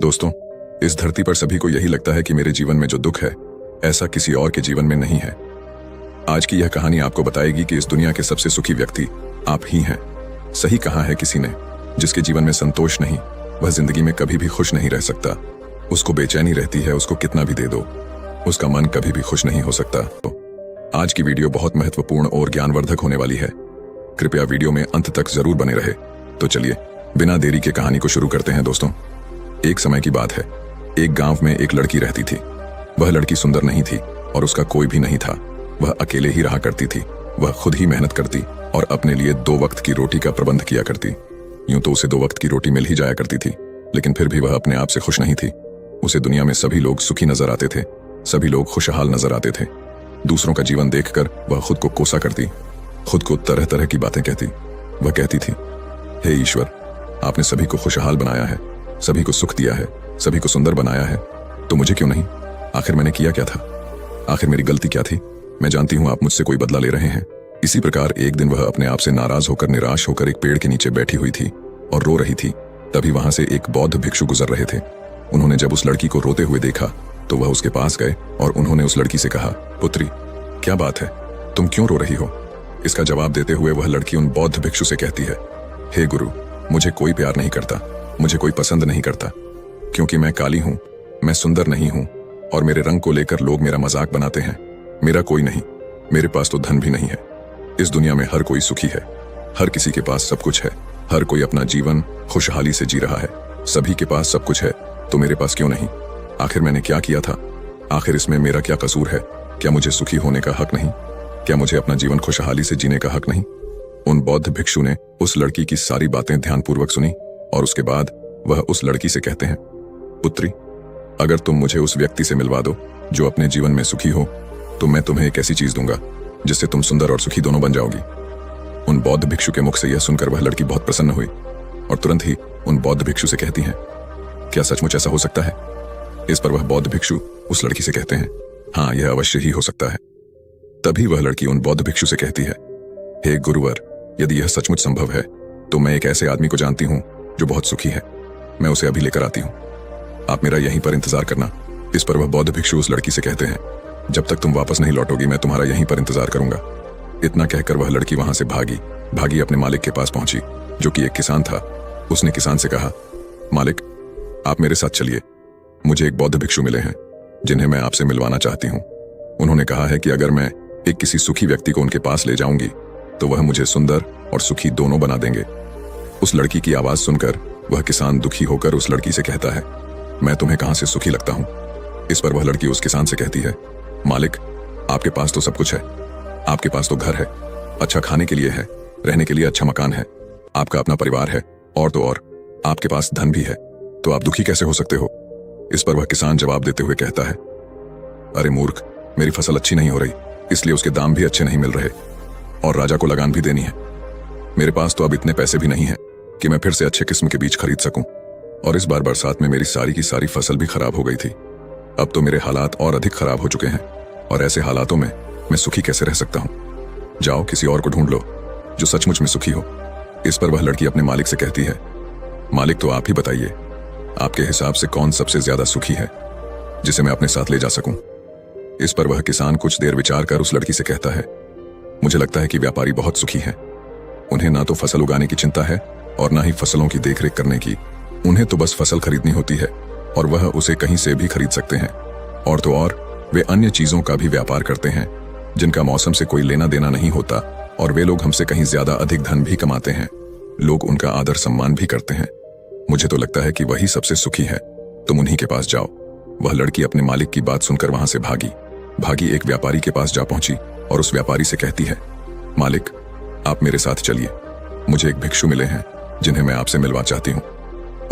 दोस्तों, इस धरती पर सभी को यही लगता है कि मेरे जीवन में जो दुख है, ऐसा किसी और के जीवन में नहीं है। आज की यह कहानी आपको बताएगी कि इस दुनिया के सबसे सुखी व्यक्ति आप ही हैं। सही कहा है किसी ने, जिसके जीवन में संतोष नहीं, वह जिंदगी में कभी भी खुश नहीं रह सकता। उसको बेचैनी रहती है, उसको कितना भी दे दो, उसका मन कभी भी खुश नहीं हो सकता। तो आज की वीडियो बहुत महत्वपूर्ण और ज्ञानवर्धक होने वाली है। कृपया वीडियो में अंत तक जरूर बने रहे। तो चलिए बिना देरी के कहानी को शुरू करते हैं। दोस्तों, एक समय की बात है। एक गांव में एक लड़की रहती थी। वह लड़की सुंदर नहीं थी और उसका कोई भी नहीं था। वह अकेले ही रहा करती थी। वह खुद ही मेहनत करती और अपने लिए 2 वक्त की रोटी का प्रबंध किया करती। यूं तो उसे 2 वक्त की रोटी मिल ही जाया करती थी, लेकिन फिर भी वह अपने आप से खुश नहीं थी। उसे दुनिया में सभी लोग सुखी नजर आते थे, सभी लोग खुशहाल नजर आते थे। दूसरों का जीवन देखकर वह खुद को कोसा करती, खुद को तरह तरह की बातें कहती। वह कहती थी, हे ईश्वर, आपने सभी को खुशहाल बनाया है, सभी को सुख दिया है, सभी को सुंदर बनाया है, तो मुझे क्यों नहीं? आखिर मैंने किया क्या था? आखिर मेरी गलती क्या थी? मैं जानती हूं आप मुझसे कोई बदला ले रहे हैं। इसी प्रकार एक दिन वह अपने आप से नाराज होकर, निराश होकर एक पेड़ के नीचे बैठी हुई थी और रो रही थी। तभी वहां से एक बौद्ध भिक्षु गुजर रहे थे। उन्होंने जब उस लड़की को रोते हुए देखा तो वह उसके पास गए और उन्होंने उस लड़की से कहा, पुत्री, क्या बात है, तुम क्यों रो रही हो? इसका जवाब देते हुए वह लड़की उन बौद्ध भिक्षु से कहती है, हे गुरु, मुझे कोई प्यार नहीं करता, मुझे कोई पसंद नहीं करता, क्योंकि मैं काली हूं, मैं सुंदर नहीं हूं और मेरे रंग को लेकर लोग मेरा मजाक बनाते हैं। मेरा कोई नहीं, मेरे पास तो धन भी नहीं है। इस दुनिया में हर कोई सुखी है, हर किसी के पास सब कुछ है, हर कोई अपना जीवन खुशहाली से जी रहा है। सभी के पास सब कुछ है, तो मेरे पास क्यों नहीं? आखिर मैंने क्या किया था? आखिर इसमें मेरा क्या कसूर है? क्या मुझे सुखी होने का हक नहीं? क्या मुझे अपना जीवन खुशहाली से जीने का हक नहीं? उन बौद्ध भिक्षु ने उस लड़की की सारी बातें ध्यानपूर्वक सुनी और उसके बाद वह उस लड़की से कहते हैं, पुत्री, अगर तुम मुझे उस व्यक्ति से मिलवा दो जो अपने जीवन में सुखी हो, तो मैं तुम्हें एक ऐसी चीज दूंगा जिससे तुम सुंदर और सुखी दोनों बन जाओगी। उन बौद्ध भिक्षु के मुख से यह सुनकर वह लड़की बहुत प्रसन्न हुई और तुरंत ही उन बौद्ध भिक्षु से कहती हैं, क्या सचमुच ऐसा हो सकता है? इस पर वह बौद्ध भिक्षु उस लड़की से कहते हैं, हाँ, यह अवश्य ही हो सकता है। तभी वह लड़की उन बौद्ध भिक्षु से कहती है, हे गुरुवर, यदि यह सचमुच संभव है तो मैं एक ऐसे आदमी को जानती हूं जो बहुत सुखी है। मैं उसे अभी लेकर आती हूं, आप मेरा यहीं पर इंतजार करना। इस पर वह बौद्ध भिक्षु उस लड़की से कहते हैं, जब तक तुम वापस नहीं लौटोगी मैं तुम्हारा यहीं पर इंतजार करूंगा। इतना कहकर वह लड़की वहां से भागी अपने मालिक के पास पहुंची, जो कि एक किसान था। उसने किसान से कहा, मालिक, आप मेरे साथ चलिए, मुझे एक बौद्ध भिक्षु मिले हैं जिन्हें मैं आपसे मिलवाना चाहती हूँ। उन्होंने कहा है कि अगर मैं एक किसी सुखी व्यक्ति को उनके पास ले जाऊंगी तो वह मुझे सुंदर और सुखी दोनों बना देंगे। उस लड़की की आवाज सुनकर वह किसान दुखी होकर उस लड़की से कहता है, मैं तुम्हें कहां से सुखी लगता हूं? इस पर वह लड़की उस किसान से कहती है, मालिक, आपके पास तो सब कुछ है, आपके पास तो घर है, अच्छा खाने के लिए है, रहने के लिए अच्छा मकान है, आपका अपना परिवार है और तो और आपके पास धन भी है, तो आप दुखी कैसे हो सकते हो? इस पर वह किसान जवाब देते हुए कहता है, अरे मूर्ख, मेरी फसल अच्छी नहीं हो रही, इसलिए उसके दाम भी अच्छे नहीं मिल रहे और राजा को लगान भी देनी है। मेरे पास तो अब इतने पैसे भी नहीं है कि मैं फिर से अच्छे किस्म के बीज खरीद सकूं, और इस बार बरसात में मेरी सारी की सारी फसल भी खराब हो गई थी। अब तो मेरे हालात और अधिक खराब हो चुके हैं और ऐसे हालातों में मैं सुखी कैसे रह सकता हूं? जाओ किसी और को ढूंढ लो जो सचमुच में सुखी हो। इस पर वह लड़की अपने मालिक से कहती है, मालिक, तो आप ही बताइए, आपके हिसाब से कौन सबसे ज्यादा सुखी है जिसे मैं अपने साथ ले जा सकूं? इस पर वह किसान कुछ देर विचार कर उस लड़की से कहता है, मुझे लगता है कि व्यापारी बहुत सुखी हैं। उन्हें ना तो फसल उगाने की चिंता है और ना ही फसलों की देखरेख करने की। उन्हें तो बस फसल खरीदनी होती है और वह उसे कहीं से भी खरीद सकते हैं, और तो और वे अन्य चीजों का भी व्यापार करते हैं जिनका मौसम से कोई लेना देना नहीं होता, और वे लोग हमसे कहीं ज्यादा अधिक धन भी कमाते हैं। लोग उनका आदर सम्मान भी करते हैं। मुझे तो लगता है कि वही सबसे सुखी है, तुम उन्हीं के पास जाओ। वह लड़की अपने मालिक की बात सुनकर वहां से भागी एक व्यापारी के पास जा पहुंची और उस व्यापारी से कहती है, मालिक, आप मेरे साथ चलिए, मुझे एक भिक्षु मिले हैं जिन्हें मैं आपसे मिलवा चाहती हूँ।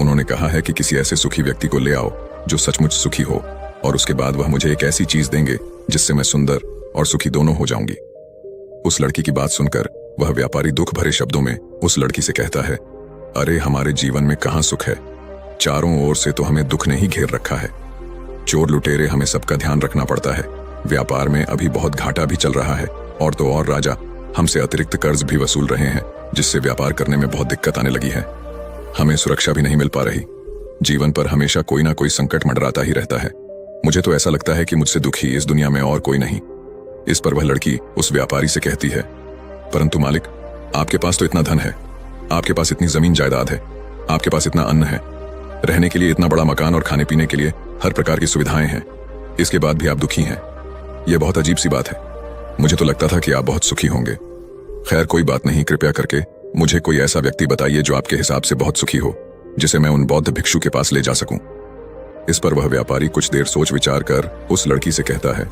उन्होंने कहा है कि किसी ऐसे सुखी व्यक्ति को ले आओ जो सचमुच सुखी हो, और उसके बाद वह मुझे एक ऐसी चीज देंगे जिससे मैं सुंदर और सुखी दोनों हो जाऊंगी। उस लड़की की बात सुनकर वह व्यापारी दुख भरे शब्दों में उस लड़की से कहता है, अरे हमारे जीवन में कहाँ सुख है? चारों ओर से तो हमें दुख ने ही घेर रखा है। चोर लुटेरे, हमें सबका ध्यान रखना पड़ता है। व्यापार में अभी बहुत घाटा भी चल रहा है, और तो और राजा हमसे अतिरिक्त कर्ज भी वसूल रहे हैं, जिससे व्यापार करने में बहुत दिक्कत आने लगी है। हमें सुरक्षा भी नहीं मिल पा रही। जीवन पर हमेशा कोई ना कोई संकट मंडराता ही रहता है। मुझे तो ऐसा लगता है कि मुझसे दुखी इस दुनिया में और कोई नहीं। इस पर वह लड़की उस व्यापारी से कहती है, परंतु मालिक, आपके पास तो इतना धन है, आपके पास इतनी जमीन जायदाद है, आपके पास इतना अन्न है, रहने के लिए इतना बड़ा मकान और खाने पीने के लिए हर प्रकार की सुविधाएं हैं, इसके बाद भी आप दुखी हैं। यह बहुत अजीब सी बात है। मुझे तो लगता था कि आप बहुत सुखी होंगे। खैर कोई बात नहीं, कृपया करके मुझे कोई ऐसा व्यक्ति बताइए जो आपके हिसाब से बहुत सुखी हो, जिसे मैं उन बौद्ध भिक्षु के पास ले जा सकूं। इस पर वह व्यापारी कुछ देर सोच विचार कर उस लड़की से कहता है,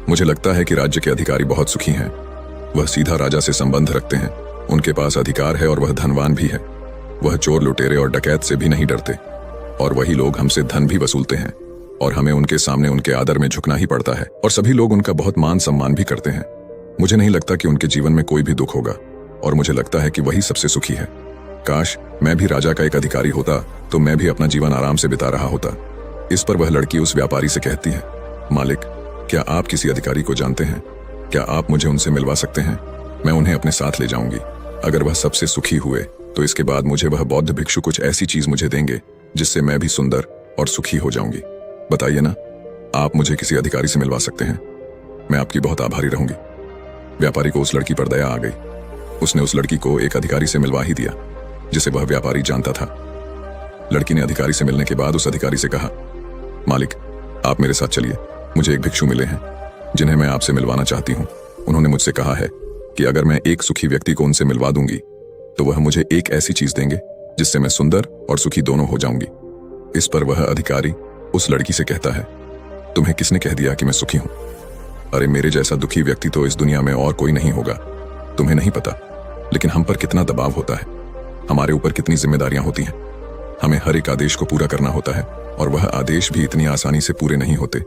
मुझे लगता है कि राज्य के अधिकारी बहुत सुखी हैं। वह सीधा राजा से संबंध रखते हैं, उनके पास अधिकार है और वह धनवान भी है। वह चोर लुटेरे और डकैत से भी नहीं डरते, और वही लोग हमसे धन भी वसूलते हैं, और हमें उनके सामने उनके आदर में झुकना ही पड़ता है, और सभी लोग उनका बहुत मान सम्मान भी करते हैं। मुझे नहीं लगता कि उनके जीवन में कोई भी दुख होगा, और मुझे लगता है कि वही सबसे सुखी है। काश मैं भी राजा का एक अधिकारी होता तो मैं भी अपना जीवन आराम से बिता रहा होता। इस पर वह लड़की उस व्यापारी से कहती है, मालिक, क्या आप किसी अधिकारी को जानते हैं? क्या आप मुझे उनसे मिलवा सकते हैं? मैं उन्हें अपने साथ ले जाऊंगी। अगर वह सबसे सुखी हुए तो इसके बाद मुझे वह बौद्ध भिक्षु कुछ ऐसी चीज मुझे देंगे जिससे मैं भी सुंदर और सुखी हो जाऊंगी। बताइए ना, आप मुझे किसी अधिकारी से मिलवा सकते हैं? मैं आपकी बहुत आभारी रहूंगी। व्यापारी को उस लड़की पर दया आ गई। उसने उस लड़की को एक अधिकारी से मिलवा ही दिया जिसे वह व्यापारी जानता था। लड़की ने अधिकारी से मिलने के बाद उस अधिकारी से कहा, मालिक, आप मेरे साथ चलिए। मुझे एक भिक्षु मिले हैं जिन्हें मैं आपसे मिलवाना चाहती हूँ। उन्होंने मुझसे कहा है कि अगर मैं एक सुखी व्यक्ति को उनसे मिलवा दूंगी तो वह मुझे एक ऐसी चीज देंगे जिससे मैं सुंदर और सुखी दोनों हो जाऊंगी। इस पर वह अधिकारी उस लड़की से कहता है, तुम्हें किसने कह दिया कि मैं सुखी हूं? अरे मेरे जैसा दुखी व्यक्ति तो इस दुनिया में और कोई नहीं होगा। तुम्हें नहीं पता, लेकिन हम पर कितना दबाव होता है, हमारे ऊपर कितनी जिम्मेदारियां होती हैं। हमें हर एक आदेश को पूरा करना होता है, और वह आदेश भी इतनी आसानी से पूरे नहीं होते।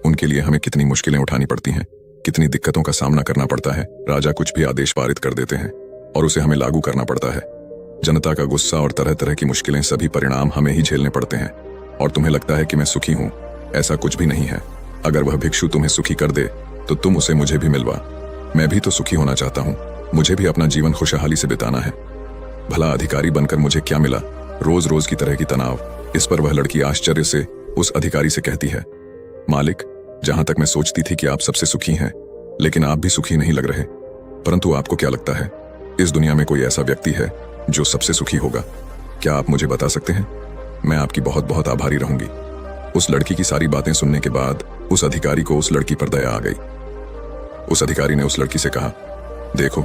उनके लिए हमें कितनी मुश्किलें उठानी पड़ती हैं, कितनी दिक्कतों का सामना करना पड़ता है। राजा कुछ भी आदेश पारित कर देते हैं और उसे हमें लागू करना पड़ता है। जनता का गुस्सा और तरह तरह की मुश्किलें, सभी परिणाम हमें ही झेलने पड़ते हैं। और तुम्हें लगता है कि मैं सुखी हूं, ऐसा कुछ भी नहीं है। अगर वह भिक्षु तुम्हें सुखी कर दे तो तुम उसे मुझे भी मिलवा। मैं भी तो सुखी होना चाहता हूं, मुझे भी अपना जीवन खुशहाली से बिताना है। भला अधिकारी बनकर मुझे क्या मिला? रोज रोज की तरह की तनाव। इस पर वह लड़की आश्चर्य से उस अधिकारी से कहती है, मालिक, जहां तक मैं सोचती थी कि आप सबसे सुखी हैं, लेकिन आप भी सुखी नहीं लग रहे। परंतु आपको क्या लगता है, इस दुनिया में कोई ऐसा व्यक्ति है जो सबसे सुखी होगा? क्या आप मुझे बता सकते हैं? मैं आपकी बहुत बहुत आभारी रहूंगी। उस लड़की की सारी बातें सुनने के बाद उस अधिकारी को उस लड़की पर दया आ गई। उस अधिकारी ने उस लड़की से कहा, देखो,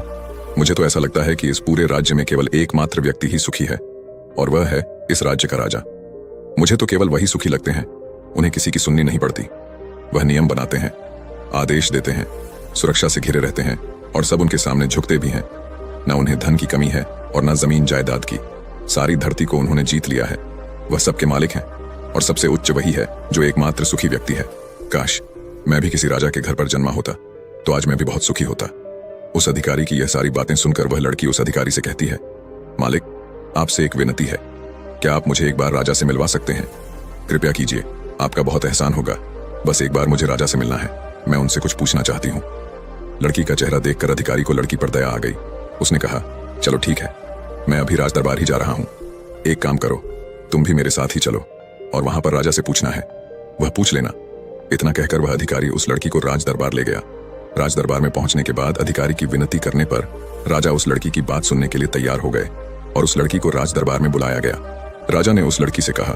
मुझे तो ऐसा लगता है कि इस पूरे राज्य में केवल एकमात्र व्यक्ति ही सुखी है, और वह है इस राज्य का राजा। मुझे तो केवल वही सुखी लगते हैं, उन्हें किसी की सुननी नहीं पड़ती। वह नियम बनाते हैं, आदेश देते हैं, सुरक्षा से घिरे रहते हैं, और सब उनके सामने झुकते भी हैं। न उन्हें धन की कमी है और न जमीन जायदाद की। सारी धरती को उन्होंने जीत लिया है। वह सबके मालिक हैं, और सबसे उच्च वही है जो एकमात्र सुखी व्यक्ति है। काश मैं भी किसी राजा के घर पर जन्मा होता तो आज मैं भी बहुत सुखी होता। उस अधिकारी की यह सारी बातें सुनकर वह लड़की उस अधिकारी से कहती है, मालिक, आपसे एक विनती है, क्या आप मुझे एक बार राजा से मिलवा सकते हैं? कृपया कीजिए, आपका बहुत एहसान होगा। बस एक बार मुझे राजा से मिलना है, मैं उनसे कुछ पूछना चाहती हूँ। लड़की का चेहरा देखकर अधिकारी को लड़की पर दया आ गई। उसने कहा, चलो ठीक है, मैं अभी राज दरबार ही जा रहा हूँ। एक काम करो, तुम भी मेरे साथ ही चलो, और वहां पर राजा से पूछना है, वह पूछ लेना। इतना कहकर वह अधिकारी उस लड़की को राज दरबार ले गया। राज दरबार में पहुंचने के बाद अधिकारी की विनती करने पर राजा उस लड़की की बात सुनने के लिए तैयार हो गए, और उस लड़की को राज दरबार में बुलाया गया। राजा ने उस लड़की से कहा,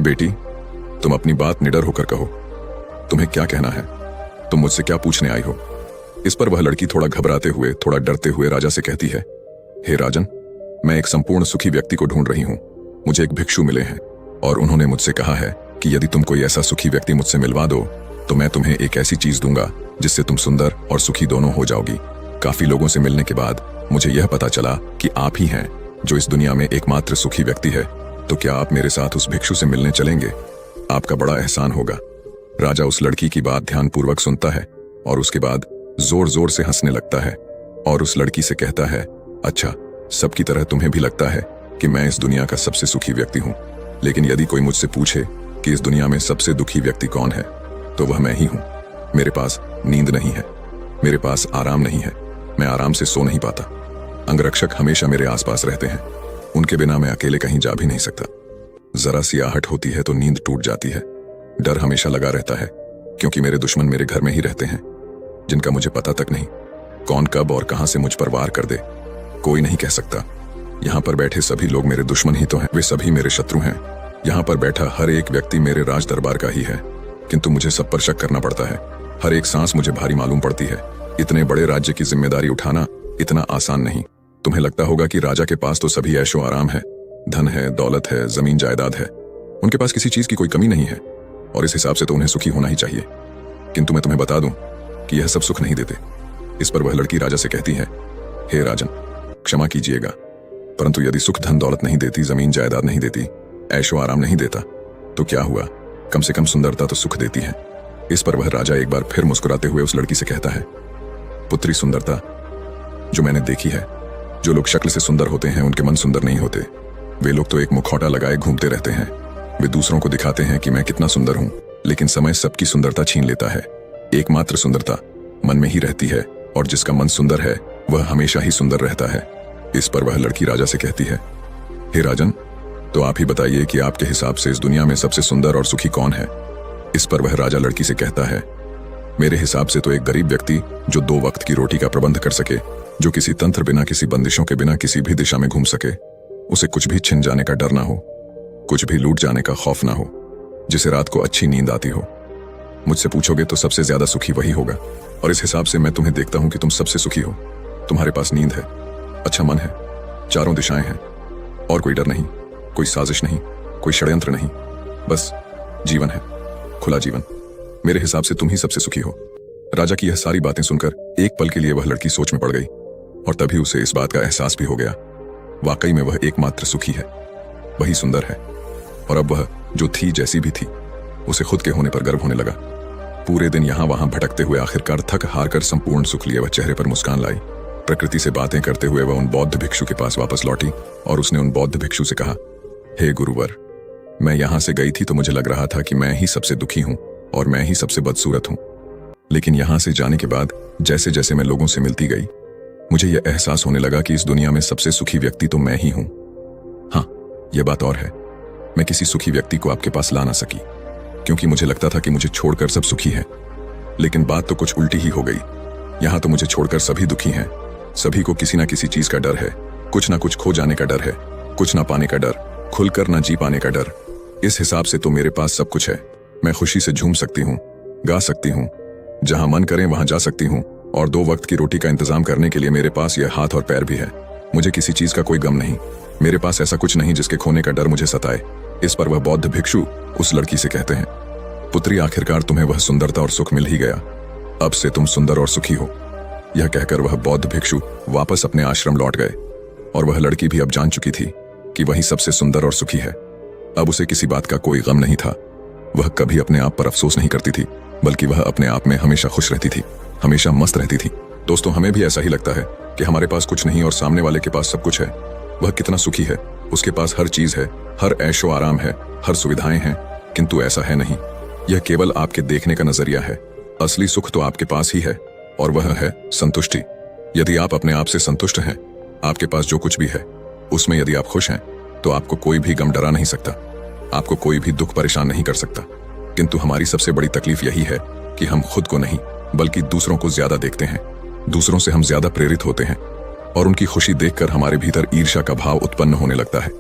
बेटी, तुम अपनी बात निडर होकर कहो, तुम्हें क्या कहना है? तुम मुझसे क्या पूछने आई हो? इस पर वह लड़की थोड़ा घबराते हुए, थोड़ा डरते हुए राजा से कहती है, हे राजन, मैं एक संपूर्ण सुखी व्यक्ति को ढूंढ रही हूँ। मुझे एक भिक्षु मिले हैं, और उन्होंने मुझसे कहा है कि यदि तुम कोई ऐसा सुखी व्यक्ति मुझसे मिलवा दो तो मैं तुम्हें एक ऐसी चीज दूंगा जिससे तुम सुंदर और सुखी दोनों हो जाओगी। काफी लोगों से मिलने के बाद मुझे यह पता चला कि आप ही हैं जो इस दुनिया में एकमात्र सुखी व्यक्ति है। तो क्या आप मेरे साथ उस भिक्षु से मिलने चलेंगे? आपका बड़ा एहसान होगा। राजा उस लड़की की बात ध्यानपूर्वक सुनता है और उसके बाद जोर जोर से हंसने लगता है और उस लड़की से कहता है, अच्छा, सबकी तरह तुम्हें भी लगता है कि मैं इस दुनिया का सबसे सुखी व्यक्ति हूँ, लेकिन यदि कोई मुझसे पूछे कि इस दुनिया में सबसे दुखी व्यक्ति कौन है तो वह मैं ही हूँ। मेरे पास नींद नहीं है, मेरे पास आराम नहीं है, मैं आराम से सो नहीं पाता। अंगरक्षक हमेशा मेरे आसपास रहते हैं, उनके बिना मैं अकेले कहीं जा भी नहीं सकता। जरा सी आहट होती है तो नींद टूट जाती है। डर हमेशा लगा रहता है, क्योंकि मेरे दुश्मन मेरे घर में ही रहते हैं, जिनका मुझे पता तक नहीं कौन कब और कहां से मुझ पर वार कर दे। कोई नहीं कह सकता। यहाँ पर बैठे सभी लोग मेरे दुश्मन ही तो हैं, वे सभी मेरे शत्रु हैं। यहाँ पर बैठा हर एक व्यक्ति मेरे राज दरबार का ही है, किंतु मुझे सब पर शक करना पड़ता है। हर एक सांस मुझे भारी मालूम पड़ती है। इतने बड़े राज्य की जिम्मेदारी उठाना इतना आसान नहीं। तुम्हें लगता होगा कि राजा के पास तो सभी ऐशो आराम है, धन है, दौलत है, जमीन जायदाद है, उनके पास किसी चीज की कोई कमी नहीं है, और इस हिसाब से तो उन्हें सुखी होना ही चाहिए। किंतु मैं तुम्हें बता दूं कि यह सब सुख नहीं देते। इस पर वह लड़की राजा से कहती है, हे राजन, क्षमा कीजिएगा, परंतु यदि सुख धन दौलत नहीं देती, जमीन जायदाद नहीं देती, ऐशो आराम नहीं देता, तो क्या हुआ? कम से कम सुंदरता तो सुख देती है। इस पर वह राजा एक बार फिर मुस्कुराते हुए उस लड़की से कहता है, पुत्री, सुंदरता जो मैंने देखी है, जो लोग शक्ल से सुंदर होते हैं उनके मन सुंदर नहीं होते। वे लोग तो एक मुखौटा लगाए घूमते रहते हैं। वे दूसरों को दिखाते हैं कि मैं कितना सुंदर हूं, लेकिन समय सबकी सुंदरता छीन लेता है। एकमात्र सुंदरता मन में ही रहती है, और जिसका मन सुंदर है वह हमेशा ही सुंदर रहता है। इस पर वह लड़की राजा से कहती है, हे राजन, तो आप ही बताइए कि आपके हिसाब से इस दुनिया में सबसे सुंदर और सुखी कौन है? इस पर वह राजा लड़की से कहता है, मेरे हिसाब से तो एक गरीब व्यक्ति जो 2 वक्त की रोटी का प्रबंध कर सके, जो किसी तंत्र बिना, किसी बंदिशों के बिना किसी भी दिशा में घूम सके, उसे कुछ भी छिन जाने का डर ना हो, कुछ भी लूट जाने का खौफ ना हो, जिसे रात को अच्छी नींद आती हो। मुझसे पूछोगे तो सबसे ज्यादा सुखी वही होगा, और इस हिसाब से मैं तुम्हें देखता हूं कि तुम सबसे सुखी हो। तुम्हारे पास नींद है, अच्छा मन है, चारों दिशाएं हैं, और कोई डर नहीं, कोई साजिश नहीं, कोई षड्यंत्र नहीं, बस जीवन है, खुला जीवन। मेरे हिसाब से तुम ही सबसे सुखी हो। राजा की यह सारी बातें सुनकर एक पल के लिए वह लड़की सोच में पड़ गई, और तभी उसे इस बात का एहसास भी हो गया, वाकई में वह एकमात्र सुखी है, वही सुंदर है। और अब वह जो थी, जैसी भी थी, उसे खुद के होने पर गर्व होने लगा। पूरे दिन यहां वहां भटकते हुए आखिरकार थक हार कर संपूर्ण सुख लिए वह चेहरे पर मुस्कान लाई। प्रकृति से बातें करते हुए वह उन बौद्ध भिक्षु के पास वापस लौटी, और उसने उन बौद्ध भिक्षु से कहा, हे गुरुवर, मैं यहां से गई थी तो मुझे लग रहा था कि मैं ही सबसे दुखी हूं और मैं ही सबसे बदसूरत हूं, लेकिन यहां से जाने के बाद जैसे जैसे मैं लोगों से मिलती गई, मुझे यह एहसास होने लगा कि इस दुनिया में सबसे सुखी व्यक्ति तो मैं ही हूं। हाँ, यह बात और है, मैं किसी सुखी व्यक्ति को आपके पास ला ना सकी, क्योंकि मुझे लगता था कि मुझे छोड़कर सब सुखी हैं। लेकिन बात तो कुछ उल्टी ही हो गई। यहां तो मुझे छोड़कर सभी दुखी हैं। सभी को किसी ना किसी चीज का डर है, कुछ ना कुछ खो जाने का डर है, कुछ ना पाने का डर, खुलकर ना जी पाने का डर। इस हिसाब से तो मेरे पास सब कुछ है। मैं खुशी से झूम सकती हूँ, गा सकती हूँ, जहां मन करे वहां जा सकती हूँ, और 2 वक्त की रोटी का इंतजाम करने के लिए मेरे पास यह हाथ और पैर भी है। मुझे किसी चीज का कोई गम नहीं। मेरे पास ऐसा कुछ नहीं जिसके खोने का डर मुझे सताए। इस पर वह बौद्ध भिक्षु उस लड़की से कहते हैं, पुत्री, आखिरकार तुम्हें वह सुंदरता और सुख मिल ही गया। अब से तुम सुंदर और सुखी हो। यह कहकर वह बौद्ध भिक्षु वापस अपने आश्रम लौट गए, और वह लड़की भी अब जान चुकी थी कि वही सबसे सुंदर और सुखी है। अब उसे किसी बात का कोई गम नहीं था। वह कभी अपने आप पर अफसोस नहीं करती थी, बल्कि वह अपने आप में हमेशा खुश रहती थी, हमेशा मस्त रहती थी। दोस्तों, हमें भी ऐसा ही लगता है कि हमारे पास कुछ नहीं और सामने वाले के पास सब कुछ है। वह कितना सुखी है, उसके पास हर चीज है, हर ऐशो आराम है, हर सुविधाएं हैं, किंतु ऐसा है नहीं। यह केवल आपके देखने का नजरिया है। असली सुख तो आपके पास ही है, और वह है संतुष्टि। यदि आप अपने आप से संतुष्ट हैं, आपके पास जो कुछ भी है उसमें यदि आप खुश हैं, तो आपको कोई भी गम डरा नहीं सकता, आपको कोई भी दुख परेशान नहीं कर सकता। किंतु हमारी सबसे बड़ी तकलीफ यही है कि हम खुद को नहीं बल्कि दूसरों को ज्यादा देखते हैं। दूसरों से हम ज्यादा प्रेरित होते हैं, और उनकी खुशी देखकर हमारे भीतर ईर्ष्या का भाव उत्पन्न होने लगता है।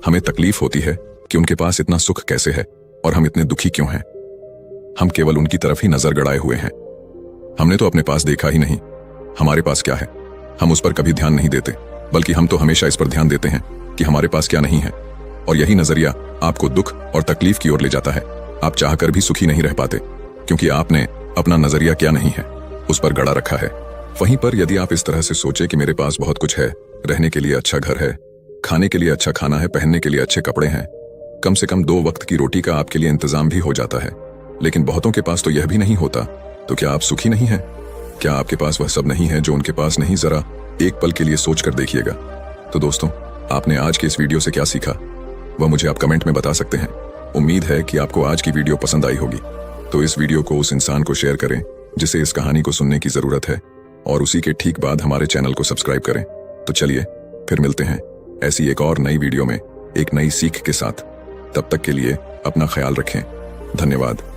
हमें तकलीफ होती है कि उनके पास इतना सुख कैसे है और हम इतने दुखी क्यों हैं। हम केवल उनकी तरफ ही नजर गड़ाए हुए हैं। हमने तो अपने पास देखा ही नहीं, हमारे पास क्या है हम उस पर कभी ध्यान नहीं देते, बल्कि हम तो हमेशा इस पर ध्यान देते हैं कि हमारे पास क्या नहीं है। और यही नजरिया आपको दुख और तकलीफ की ओर ले जाता है। आप चाहकर भी सुखी नहीं रह पाते, क्योंकि आपने अपना नजरिया क्या नहीं है उस पर गड़ा रखा है। वहीं पर यदि आप इस तरह से सोचे कि मेरे पास बहुत कुछ है, रहने के लिए अच्छा घर है, खाने के लिए अच्छा खाना है, पहनने के लिए अच्छे कपड़े हैं, कम से कम 2 वक्त की रोटी का आपके लिए इंतजाम भी हो जाता है, लेकिन बहुतों के पास तो यह भी नहीं होता, तो क्या आप सुखी नहीं हैं? क्या आपके पास वह सब नहीं है जो उनके पास नहीं? जरा एक पल के लिए सोच कर देखिएगा। तो दोस्तों, आपने आज के इस वीडियो से क्या सीखा वह मुझे आप कमेंट में बता सकते हैं। उम्मीद है कि आपको आज की वीडियो पसंद आई होगी। तो इस वीडियो को उस इंसान को शेयर करें जिसे इस कहानी को सुनने की जरूरत है, और उसी के ठीक बाद हमारे चैनल को सब्सक्राइब करें। तो चलिए फिर मिलते हैं ऐसी एक और नई वीडियो में एक नई सीख के साथ। तब तक के लिए अपना ख्याल रखें। धन्यवाद।